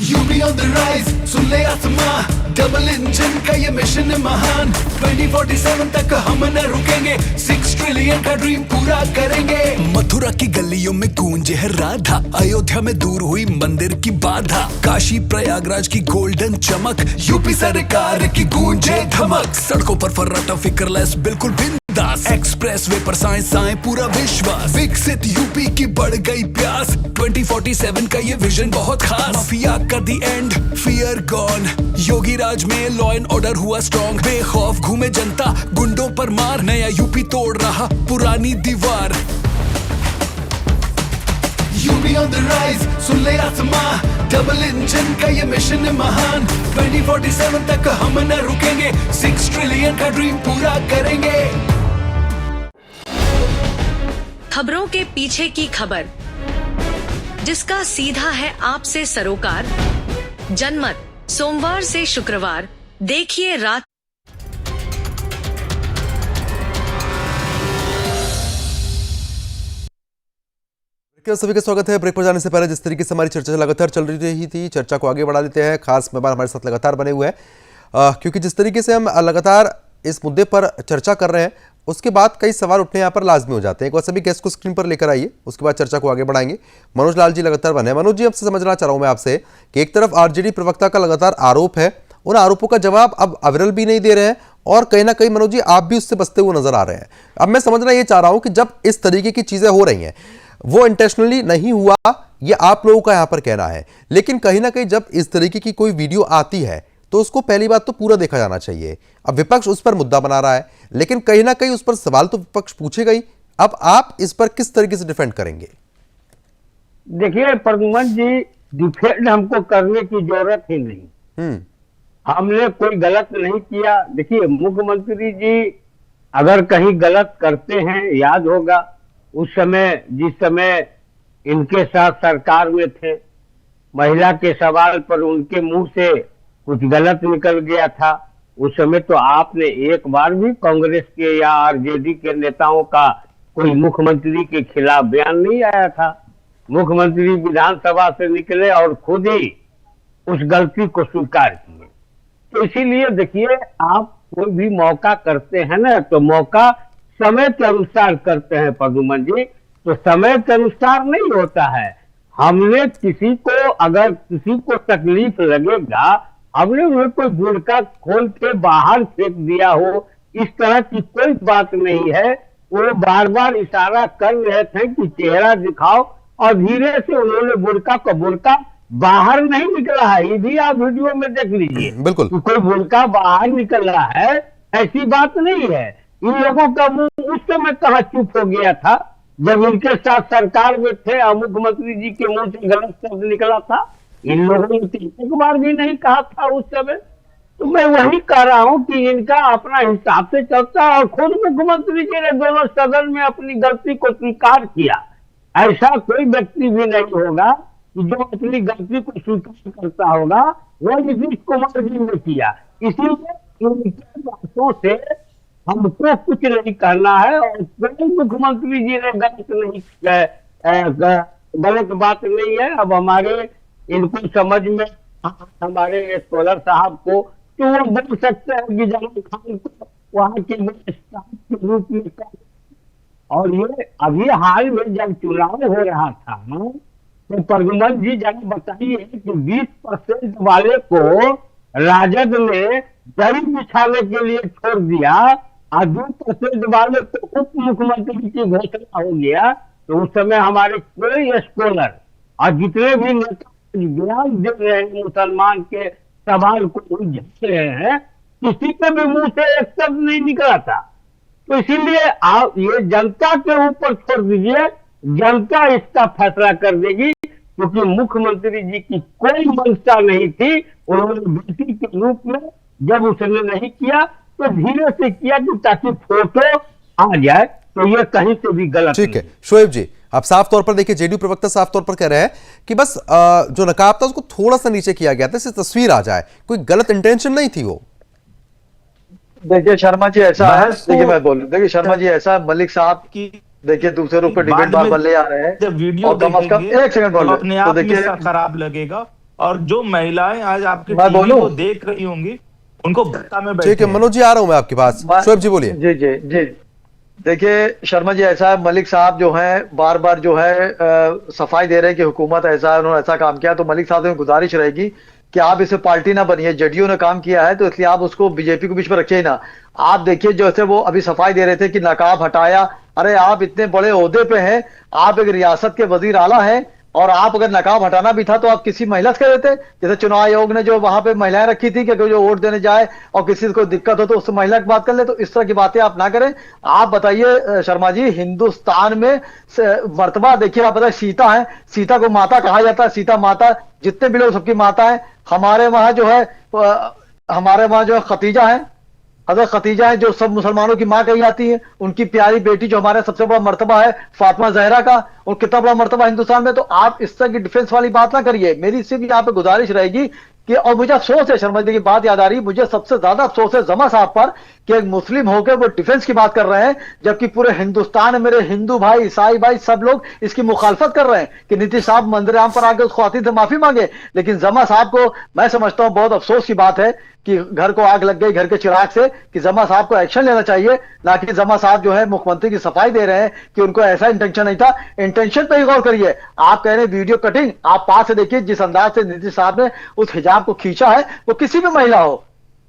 यूपी ऑन द राइज, सुन ले आसमां, डबल इंजन का ये मिशन है महान। 2047 तक हम न रुकेंगे, 6 ट्रिलियन का ड्रीम पूरा करेंगे। मथुरा की गलियों में गूंजे है राधा, अयोध्या में दूर हुई मंदिर की बाधा, काशी प्रयागराज की गोल्डन चमक, यूपी सरकार की गूंजे धमक। सड़कों पर फर्राटा फिक्रलेस बिल्कुल बिंदास, एक्सप्रेस वे पर साइंस आए पूरा विश्वास। विकसित यूपी की बढ़ गई प्यास, 2047 का ये विजन बहुत खास। माफिया का दी एंड, फियर गॉन, योगी राज में लॉ एंड ऑर्डर हुआ स्ट्रॉन्ग। बेखौफ घूमे जनता, गुंडों पर मार, नया यूपी तोड़ रहा पुरानी दीवार। यूपी ऑन द राइज, सुन ले आसमां, डबल इंजन का ये मिशन है महान। 2047 तक हम न रुकेंगे, 6 ट्रिलियन का ड्रीम पूरा करेंगे। खबरों के पीछे की खबर, जिसका सीधा है आपसे सरोकार। जनमत, सोमवार से शुक्रवार, देखिए रात। सभी का स्वागत है। ब्रेक पर जाने से पहले जिस तरीके से हमारी चर्चा लगातार चल रही थी, चर्चा को आगे बढ़ा लेते हैं। खास मेहमान हमारे साथ लगातार बने हुए हैं, क्योंकि जिस तरीके से हम लगातार इस मुद्दे पर चर्चा कर रहे हैं, उसके बाद कई सवाल उठने यहाँ पर लाजमी हो जाते हैं। एक बार सभी गेस्ट को स्क्रीन पर लेकर आइए, उसके बाद चर्चा को आगे बढ़ाएंगे। मनोज लाल जी लगातार बने हैं। मनोज जी, आपसे समझना चाह रहा हूँ मैं आपसे कि एक तरफ आरजेडी प्रवक्ता का लगातार आरोप है, उन आरोपों का जवाब अब अविरल भी नहीं दे रहे हैं और कहीं ना कहीं मनोज जी आप भी उससे बचते हुए नजर आ रहे हैं। अब मैं समझना ये चाह रहा हूं कि जब इस तरीके की चीजें हो रही हैं, वो इंटेंशनली नहीं हुआ, ये आप लोगों का यहां पर कहना है, लेकिन कहीं ना कहीं जब इस तरीके की कोई वीडियो आती है तो उसको पहली बात तो पूरा देखा जाना चाहिए। अब विपक्ष उस पर मुद्दा बना रहा है, लेकिन कहीं ना कहीं उस पर सवाल तो विपक्ष पूछेगा ही। अब आप इस पर किस तरीके से डिफेंड करेंगे? देखिए प्रद्युमन जी, डिफेंड हमको करने की जरूरत ही नहीं। हमने कोई गलत नहीं किया। देखिए मुख्यमंत्री जी अगर कहीं गलत करते हैं, याद होगा उस समय जिस समय इनके साथ सरकार में थे, महिला के सवाल पर उनके मुंह से कुछ गलत निकल गया था, उस समय तो आपने एक बार भी कांग्रेस के या आरजेडी के नेताओं का कोई मुख्यमंत्री के खिलाफ बयान नहीं आया था। मुख्यमंत्री विधानसभा से निकले और खुद ही उस गलती को स्वीकार किए। तो इसीलिए देखिए, आप कोई भी मौका करते हैं ना, तो मौका समय के अनुसार करते हैं प्रद्युमन जी, तो समय के अनुसार नहीं होता है। हमने किसी को, अगर किसी को तकलीफ लगेगा, हमने उन्हें कोई गुड़का खोल के बाहर फेंक दिया हो, इस तरह की कोई बात नहीं है। वो बार बार इशारा कर रहे थे कि चेहरा दिखाओ, और धीरे से उन्होंने बुर्का बाहर नहीं निकला है। ये भी आप वीडियो में देख लीजिए, बिल्कुल कोई बुर्का बाहर निकल रहा है, ऐसी बात नहीं है। इन लोगों का मुंह उस समय कहाँ चुप हो गया था जब इनके साथ सरकार में थे और मुख्यमंत्री जी के मुंह से गलत शब्द निकला था? इन लोगों ने एक बार भी नहीं कहा था उस समय। तो मैं वही कह रहा हूं कि इनका अपना हिसाब से चलता है, और खुद मुख्यमंत्री जी ने दोनों सदन में अपनी गलती को स्वीकार किया। ऐसा कोई व्यक्ति भी नहीं होगा जो अपनी गलती को स्वीकार करता होगा, वो नीतीश कुमार जी ने किया। इसीलिए इनकी बातों से हमको कुछ नहीं करना है, और कोई मुख्यमंत्री जी ने गलत बात नहीं है। अब हमारे इनको समझ में, हमारे स्कॉलर साहब को, तो वो बोल सकते हैं कि जलील खान को वहां के रूप में, और ये अभी हाल में जब चुनाव हो रहा था तो प्रद्युमन जी जरा बताइए कि 20% वाले को राजद ने दरी बिछाने के लिए छोड़ दिया, और 2% वाले को उप मुख्यमंत्री की घोषणा हो गया। तो उस समय हमारे कोई स्कॉलर और जितने भी नेता बयान दे रहे हैं मुसलमान के सवाल को उलझ रहे हैं, किसी के भी मुंह से एक शब्द नहीं निकला था। तो इसीलिए आप ये जनता के ऊपर छोड़ दीजिए, जनता इसका फैसला कर देगी, क्योंकि मुख्यमंत्री जी की कोई मंशा नहीं थी। उन्होंने बेटी के रूप में जब उसने नहीं किया तो धीरे से किया कि ताकि फोटो आ जाए, तो ये कहीं से भी गलत। ठीक है शोएब जी, आप साफ तौर पर देखिए, जेडीयू प्रवक्ता साफ तौर पर कह रहे हैं कि बस जो नकाब था उसको थोड़ा सा नीचे किया गया था, इससे तस्वीर आ जाए, कोई गलत इंटेंशन नहीं थी वो। देखिए शर्मा जी ऐसा है, देखिए मैं बोलूं, देखिए शर्मा जी ऐसा, मलिक साहब की देखिए दूसरे रूप पर डिबेट बार ले आ रहे हैं, जब वीडियो और कम से कम एक सेकंड बोलो अपने आप में खराब लगेगा। और जो महिलाएं आज आपके टीवी को देख रही होंगी, उनको भत्ता में बैठे। ठीक है मनोज जी, आ रहा हूं मैं आपके पास। शोएब जी बोलिए। जी जी जी, देखिए शर्मा जी ऐसा है, मलिक साहब जो हैं बार बार जो है सफाई दे रहे हैं कि हुकूमत ऐसा है, उन्होंने ऐसा काम किया। तो मलिक साहब से गुजारिश रहेगी कि आप इसे पार्टी ना बनिए, जेडीयू ने काम किया है तो इसलिए आप उसको बीजेपी को बीच में रखिए ना। आप देखिए जैसे वो अभी सफाई दे रहे थे कि नकाब हटाया, अरे आप इतने बड़े ओहदे पे हैं, आप एक रियासत के वजीर आला हैं, और आप अगर नकाब हटाना भी था तो आप किसी महिला से कह देते। जैसे चुनाव आयोग ने जो वहां पे महिलाएं रखी थी कि जो वोट देने जाए और किसी को दिक्कत हो तो उस महिला की बात कर ले, तो इस तरह की बातें आप ना करें। आप बताइए शर्मा जी, हिंदुस्तान में मर्तबा देखिए, आप बताइए सीता है, सीता को माता कहा जाता है, सीता माता, जितने भी लोग सबकी माता है। हमारे वहां जो है खतीजा है, हजरत खतीजा है जो सब मुसलमानों की मां कही जाती है, उनकी प्यारी बेटी जो हमारा सबसे बड़ा मर्तबा है फातिमा जहरा का, और कितना बड़ा मर्तबा हिंदुस्तान में। तो आप इस तरह की डिफेंस वाली बात ना करिए, मेरी सिर्फ यहाँ पे गुजारिश रहेगी कि, और मुझे अफसोस है शर्मा जी की बात याद आ रही, मुझे सबसे ज्यादा अफसोस है जमा साहब पर कि एक मुस्लिम होकर वो डिफेंस की बात कर रहे हैं, जबकि पूरे हिंदुस्तान में मेरे हिंदू भाई, ईसाई भाई सब लोग इसकी मुखालफत कर रहे हैं कि नीतीश साहब मंदिर आम पर आके उस ख्वातीन से माफी मांगे। लेकिन जमा साहब को मैं समझता हूं बहुत अफसोस की बात है कि घर को आग लग गई घर के चिराग से, कि जमा साहब को एक्शन लेना चाहिए, ना कि जमा साहब जो है मुख्यमंत्री की सफाई दे रहे हैं कि उनको ऐसा इंटेंशन नहीं था। इंटेंशन पे ही गौर करिए। आप कह रहे हैं वीडियो कटिंग, आप पास से देखिए जिस अंदाज से नीतीश साहब ने उस हिजाब को खींचा है, वो किसी भी महिला हो,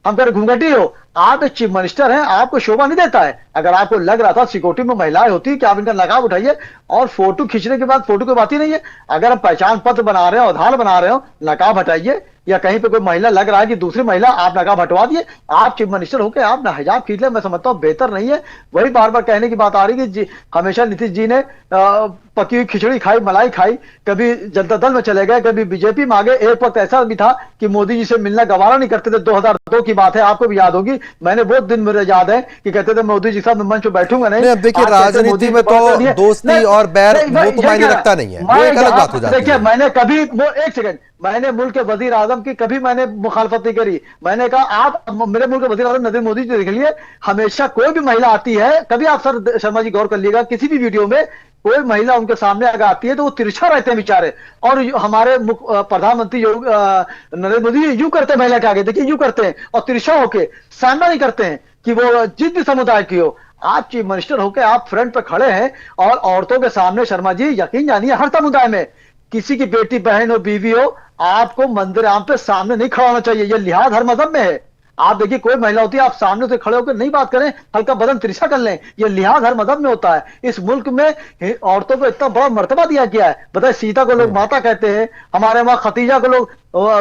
हम कह रहे घूंघटी हो, आप एक चीफ मिनिस्टर हैं, आपको शोभा नहीं देता है। अगर आपको लग रहा था सिक्योरिटी में महिलाएं होती कि आप इनका नकाब उठाइए, और फोटो खींचने के बाद फोटो की बात ही नहीं है। अगर हम पहचान पत्र बना रहे हो, आधार बना रहे हो, नकाब हटाइए, या कहीं पे कोई महिला लग रहा है कि दूसरी महिला, आप नकाब हटवा दिए। आप चीफ मिनिस्टर होकर आप ना हिजाब खींच ले, मैं समझता हूं बेहतर नहीं है। वही बार बार कहने की बात आ रही कि हमेशा नीतीश जी ने पकी हुई खिचड़ी खाई, मलाई खाई, कभी जनता दल में चले गए, कभी बीजेपी में आ गए। एक वक्त ऐसा भी था कि मोदी जी से मिलना गवारा नहीं करते थे, 2002 की बात है, आपको भी याद होगी। मैंने बहुत दिन मेरे याद है कि कहते थे मोदी जी साहब मैं मंच पर बैठूंगा नहीं। अब देखिए राजनीति में तो दोस्ती और बैर वो तो मायने रखता नहीं है, वो एक अलग बात हो जाती है। देखिए मैंने कभी, एक सेकंड, मैंने मुल्क के वजीर आजम की कभी मैंने मुखालफत नहीं करी। मैंने कहा आप मेरे मुल्क के वजीर आजम नरेंद्र मोदी जी देख लिए, हमेशा कोई भी महिला आती है, कभी आप सर शर्मा जी गौर कर लीजिएगा, किसी भी वीडियो में कोई महिला उनके सामने अगर आती है तो वो तिरछा रहते हैं बेचारे। और हमारे प्रधानमंत्री नरेंद्र मोदी यूं करते हैं महिला के आगे, देखिए यूं करते हैं और तिरछा होके सामना नहीं करते हैं कि वो जिस भी समुदाय की हो। आप चीफ मिनिस्टर होकर आप फ्रंट पे खड़े हैं और औरतों के सामने, शर्मा जी यकीन जानिए हर समुदाय में किसी की बेटी बहन हो बीवी हो, आपको मंदिर आम पे सामने नहीं खड़ा होना चाहिए। ये लिहाज हर मजहब में है। आप देखिए कोई महिला होती है, आप सामने से खड़े होकर नहीं बात करें, हल्का बदन तिरछा कर लें, ये लिहाज हर मजहब में होता है। इस मुल्क में औरतों को इतना बड़ा मर्तबा दिया गया है। बताए सीता को लोग माता कहते हैं, हमारे वहां खतीजा को लोग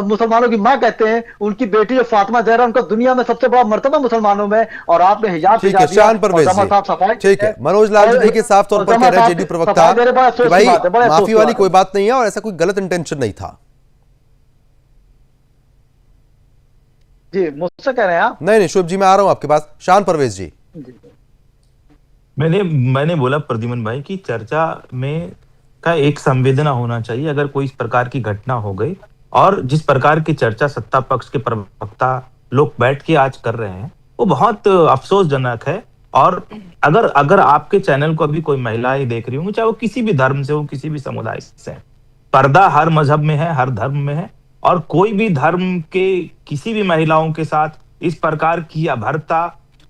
मुसलमानों की माँ कहते हैं, उनकी बेटी जो फातिमा ज़हरा उनका दुनिया में सबसे बड़ा मर्तबा मुसलमानों में, और आपने हिजाब ठीक है शान परवेज जी, ठीक है। मनोज लाल जी देखिए साफ तौर पर कह रहे हैं जेडी प्रवक्ता कि भाई माफी वाली कोई बात नहीं है और ऐसा कोई गलत इंटेंशन नहीं था। जी मुझसे कह रहे हैं आप? नहीं शुभ जी मैं आ रहा हूं आपके पास। शान परवेज जी, मैंने बोला प्रद्युमन भाई की चर्चा में का एक संवेदना होना चाहिए। अगर कोई इस प्रकार की घटना हो गई और जिस प्रकार की चर्चा सत्ता पक्ष के प्रवक्ता लोग बैठ के आज कर रहे हैं वो बहुत अफसोसजनक है। और अगर आपके चैनल को अभी कोई महिलाएं देख रही होंगी, चाहे वो किसी भी धर्म से हो, किसी भी समुदाय से, पर्दा हर मजहब में है, हर धर्म में है, और कोई भी धर्म के किसी भी महिलाओं के साथ इस प्रकार की अभद्रता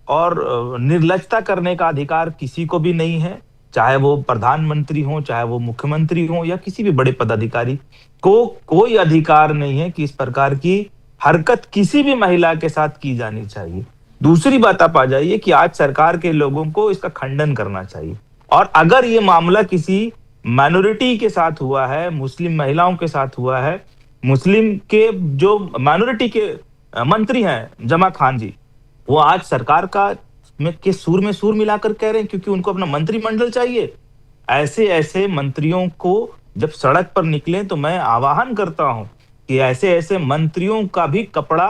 और निर्लजता करने का अधिकार किसी को भी नहीं है। चाहे वो प्रधानमंत्री हो, चाहे वो मुख्यमंत्री हो, या किसी भी बड़े पदाधिकारी को कोई अधिकार नहीं है कि इस प्रकार की हरकत किसी भी महिला के साथ की जानी चाहिए। दूसरी बात आप आ जाइए कि आज सरकार के लोगों को इसका खंडन करना चाहिए। और अगर ये मामला किसी माइनॉरिटी के साथ हुआ है, मुस्लिम महिलाओं के साथ हुआ है, मुस्लिम के जो माइनॉरिटी के मंत्री हैं जमा खान जी, वो आज सरकार के सुर में सुर मिलाकर कह रहे हैं क्योंकि उनको अपना मंत्रिमंडल चाहिए। ऐसे मंत्रियों को जब सड़क पर निकले तो मैं आह्वान करता हूं कि ऐसे मंत्रियों का भी कपड़ा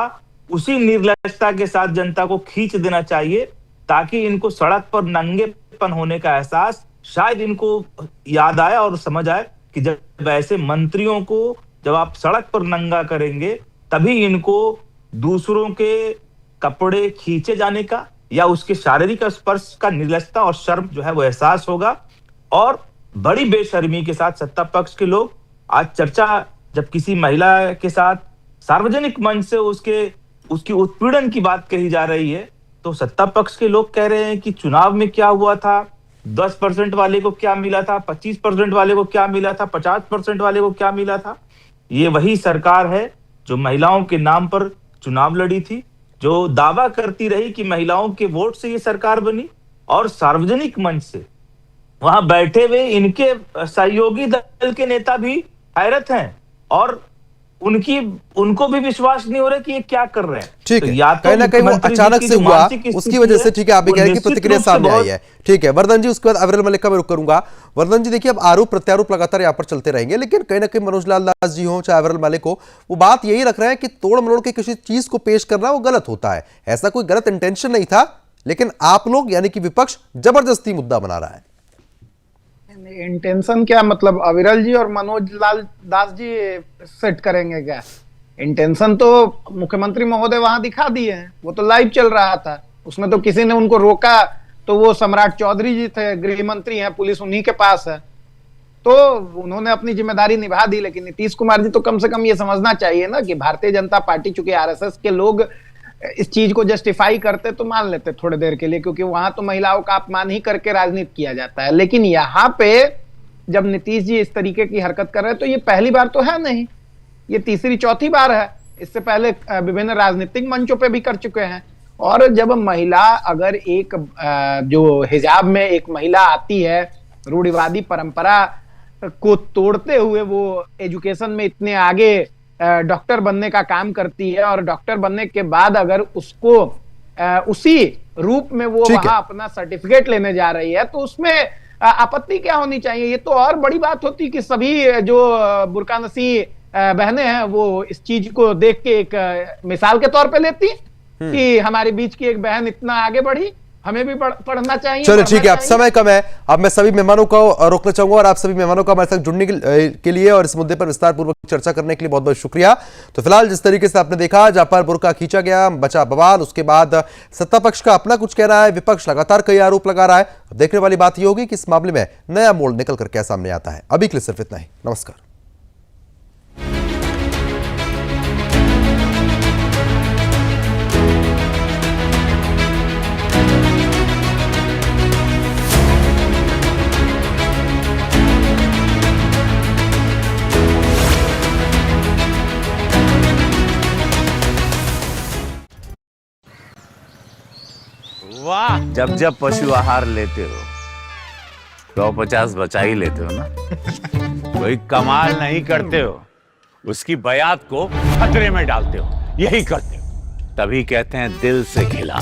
उसी निर्लजता के साथ जनता को खींच देना चाहिए, ताकि इनको सड़क पर नंगेपन होने का एहसास शायद इनको याद आए और समझ आए कि जब ऐसे मंत्रियों को जब आप सड़क पर नंगा करेंगे तभी इनको दूसरों के कपड़े खींचे जाने का या उसके शारीरिक स्पर्श का निर्लजता और शर्म जो है वो एहसास होगा। और बड़ी बेशर्मी के साथ सत्ता पक्ष के लोग आज चर्चा जब किसी महिला के साथ सार्वजनिक मंच से उसकी उत्पीड़न की बात कही जा रही है, तो सत्ता पक्ष के लोग कह रहे हैं कि चुनाव में क्या हुआ था, 10% वाले को क्या मिला था, 25% वाले को क्या मिला था, 50% वाले को क्या मिला था। ये वही सरकार है जो महिलाओं के नाम पर चुनाव लड़ी थी, जो दावा करती रही कि महिलाओं के वोट से ये सरकार बनी, और सार्वजनिक मंच से वहां बैठे हुए इनके सहयोगी दल के नेता भी हैरत हैं और उनको भी विश्वास नहीं हो रहा कि ये क्या कर रहे हैं। ठीक तो है, या तो कहीं ना कहीं वो अचानक से हुआ उसकी वजह से, ठीक है आप भी कह रहे हैं कि प्रतिक्रिया सामने आई है। ठीक है वर्धन जी, उसके बाद अविरल मलिक का मैं रुक करूंगा। वर्धन जी देखिए अब आरोप प्रत्यारोप लगातार यहाँ पर चलते रहेंगे, लेकिन कहीं ना कहीं मनोज लाल दास जी हो चाहे अविरल मलिक हो, वो बात यही रख रहे हैं कि तोड़ मरोड़ के किसी चीज को पेश करना वो गलत होता है। ऐसा कोई गलत इंटेंशन नहीं था, लेकिन आप लोग यानी कि विपक्ष जबरदस्ती मुद्दा बना रहा है। इंटेंशन क्या, मतलब अविरल जी और मनोज लाल दास जी सेट करेंगे क्या? इंटेंशन तो मुख्यमंत्री महोदय वहां दिखा दिए हैं, वो तो लाइव चल रहा था, उसमें तो किसी ने उनको रोका तो वो सम्राट चौधरी जी थे, गृह मंत्री हैं, पुलिस उन्हीं के पास है, तो उन्होंने अपनी जिम्मेदारी निभा दी। लेकिन नीतीश कुमार जी तो कम से कम ये समझना चाहिए ना कि भारतीय जनता पार्टी, चूंकि आरएसएस के लोग इस चीज को जस्टिफाई करते तो मान लेते थोड़ी देर के लिए, क्योंकि वहां तो महिलाओं का अपमान ही करके राजनीति किया जाता है। लेकिन यहाँ पे जब नीतीश जी इस तरीके की हरकत कर रहे हैं तो ये पहली बार तो है नहीं, ये तीसरी चौथी बार है। इससे पहले विभिन्न राजनीतिक मंचों पे भी कर चुके हैं। और जब महिला अगर एक जो हिजाब में एक महिला आती है, रूढ़िवादी परंपरा को तोड़ते हुए वो एजुकेशन में इतने आगे डॉक्टर बनने का काम करती है, और डॉक्टर बनने के बाद अगर उसको उसी रूप में वो वहां अपना सर्टिफिकेट लेने जा रही है तो उसमें आपत्ति क्या होनी चाहिए? ये तो और बड़ी बात होती कि सभी जो बुर्का नसी बहनें हैं वो इस चीज को देख के एक मिसाल के तौर पे लेती कि हमारे बीच की एक बहन इतना आगे बढ़ी। हमें भी पढ़ना चाहिए। चलिए ठीक है, अब समय कम है, अब मैं सभी मेहमानों को रोकना चाहूंगा और आप सभी मेहमानों का हमारे साथ जुड़ने के लिए और इस मुद्दे पर विस्तार पूर्वक चर्चा करने के लिए बहुत बहुत शुक्रिया। तो फिलहाल जिस तरीके से आपने देखा, जहां पर बुर्का खींचा गया, बचा बवाल, उसके बाद सत्ता पक्ष का अपना कुछ कह रहा है, विपक्ष लगातार कई आरोप लगा रहा है। अब देखने वाली बात यह होगी कि इस मामले में नया मोड़ निकल कर क्या सामने आता है। अभी के लिए सिर्फ इतना ही, नमस्कार। वाह, जब जब पशु आहार लेते हो 150 बचा ही लेते हो ना। कोई कमाल नहीं करते हो, उसकी बयात को खतरे में डालते हो, यही करते हो। तभी कहते हैं दिल से खिला,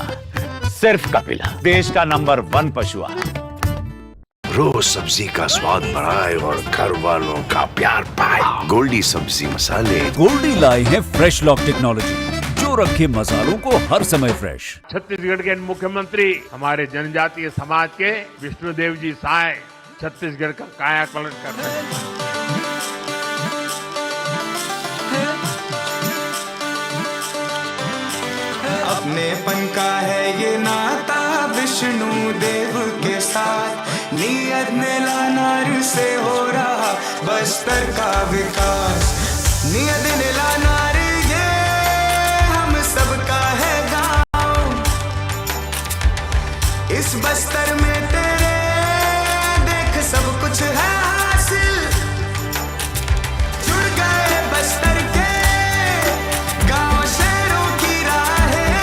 सिर्फ कपिला, देश का नंबर 1 पशु आहार। रोज सब्जी का स्वाद बढ़ाए और घर वालों का प्यार पाए। गोल्डी सब्जी मसाले। गोल्डी लाए हैं फ्रेश लॉक टेक्नोलॉजी, जो रखे मसालों को हर समय फ्रेश। छत्तीसगढ़ के मुख्यमंत्री हमारे जनजातीय समाज के विष्णुदेव जी साय छत्तीसगढ़ का कायाकल्प कर रहे हैं। अपनेपन का है ये नाता विष्णु देव के साथ, नियत नेला नार से हो रहा बस्तर का विकास। नियत नेला नार सबका है गाँव, इस बस्तर में तेरे देख सब कुछ है हासिल। जुड़ गए बस्तर के गाँव शहरों की राहें,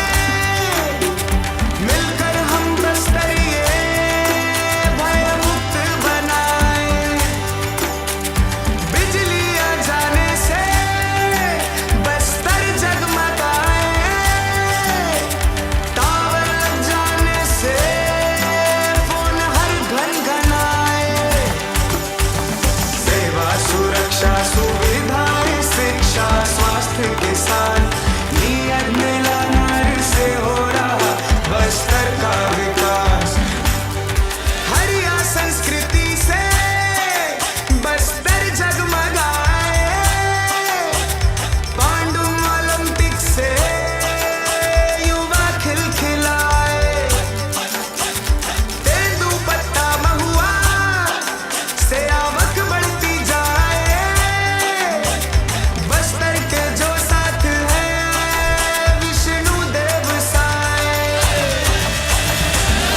मिलकर हम बस्तरिए भय मुक्त बनाए। बिजली आ जाने से बस्तर जगमगाए, सुविधाएं शिक्षा स्वास्थ्य के साथ, नियत मेला नार से हो रहा बस्तर का विकास। हरिया संस्कृति से बस्तर जगमगाए, पांडु ओलंपिक से युवा खिलखिलाए। तेंदुपत्ता महुआ से आवक बढ़ती जाए, बस्तर के जो साथ है विष्णु देव साय।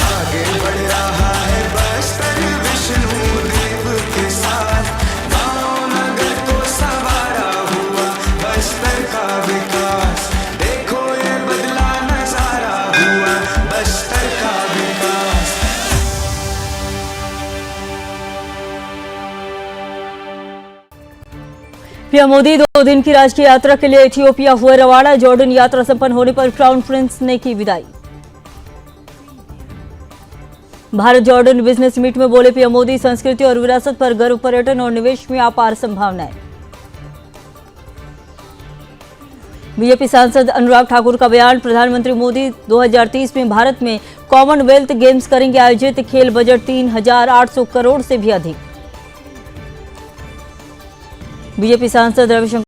आगे बढ़ रहा है बस्तर विष्णु देव के साथ, गाँव नगर को संवारा हुआ बस्तर का विकास। देखो ये बदला नजारा हुआ बस्तर का विकास। पीएम मोदी 2 दिन की राजकीय यात्रा के लिए इथियोपिया हुए रवाना। जॉर्डन यात्रा संपन्न होने पर क्राउन प्रिंस ने की विदाई। भारत जॉर्डन बिजनेस मीट में बोले पीएम मोदी, संस्कृति और विरासत पर गर्व, पर्यटन और निवेश में अपार संभावनाएं। बीजेपी सांसद अनुराग ठाकुर का बयान, प्रधानमंत्री मोदी 2030 में भारत में कॉमनवेल्थ गेम्स करेंगे आयोजित, खेल बजट 3,800 करोड़ से भी अधिक। बीजेपी सांसद रविशंकर